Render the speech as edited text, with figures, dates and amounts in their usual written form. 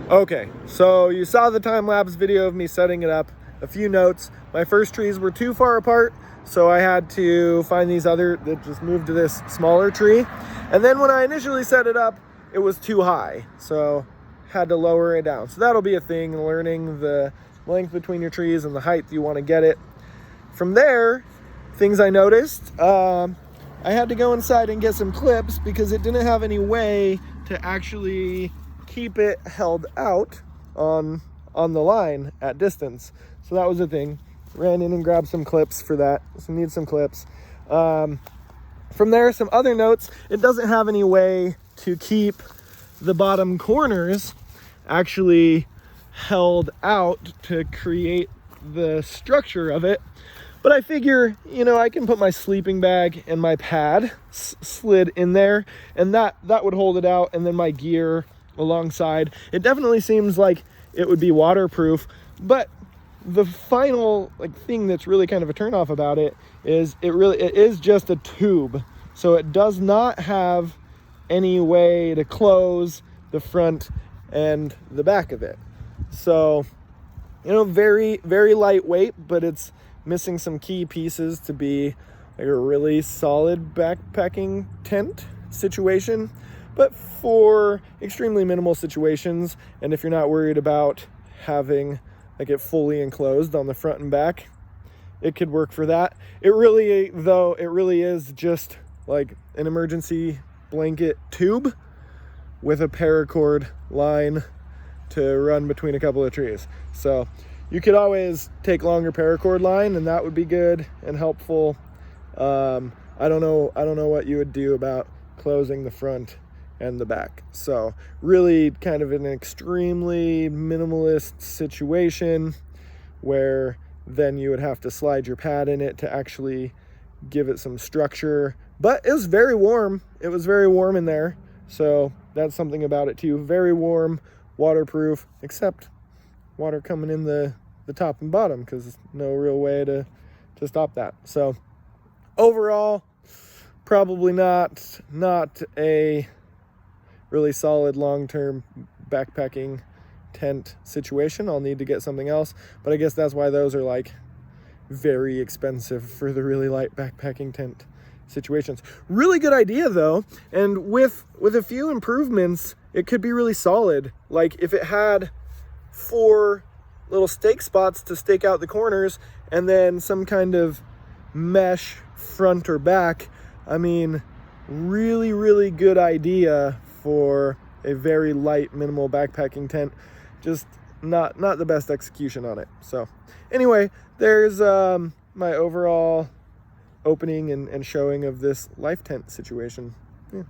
Okay, so you saw the time-lapse video of me setting it up. A few notes. My first trees were too far apart, so I had to find these other that just moved to this smaller tree. And then when I initially set it up, it was too high, so had to lower it down. So that'll be a thing, learning the length between your trees and the height you want to get it. From there, things I noticed, I had to go inside and get some clips because it didn't have any way to actually keep it held out on the line at distance. So that was a thing. Ran in and grabbed some clips for that. So need some clips. From there, some other notes. It doesn't have any way to keep the bottom corners actually held out to create the structure of it. But I figure, I can put my sleeping bag and my pad slid in there, and that would hold it out, and then my gear alongside. It definitely seems like it would be waterproof, but the final thing that's really kind of a turnoff about it is it is just a tube. So it does not have any way to close the front and the back of it. So, very, very lightweight, but it's missing some key pieces to be a really solid backpacking tent situation. But for extremely minimal situations, and if you're not worried about having it fully enclosed on the front and back, it could work for that. It really is just like an emergency blanket tube with a paracord line to run between a couple of trees. So you could always take longer paracord line, and that would be good and helpful. I don't know what you would do about closing the front and the back. So really kind of an extremely minimalist situation where then you would have to slide your pad in it to actually give it some structure. But it was very warm. It was very warm in there. So that's something about it too. Very warm, waterproof, except water coming in the top and bottom because there's no real way to stop that. So overall, probably not a really solid long-term backpacking tent situation. I'll need to get something else, but I guess that's why those are very expensive for the really light backpacking tent situations. Really good idea though, and with a few improvements, it could be really solid. If it had 4 little stake spots to stake out the corners and then some kind of mesh front or back, really, really good idea for a very light, minimal backpacking tent. Just not the best execution on it. So anyway, there's my overall opening and showing of this life tent situation. Yeah.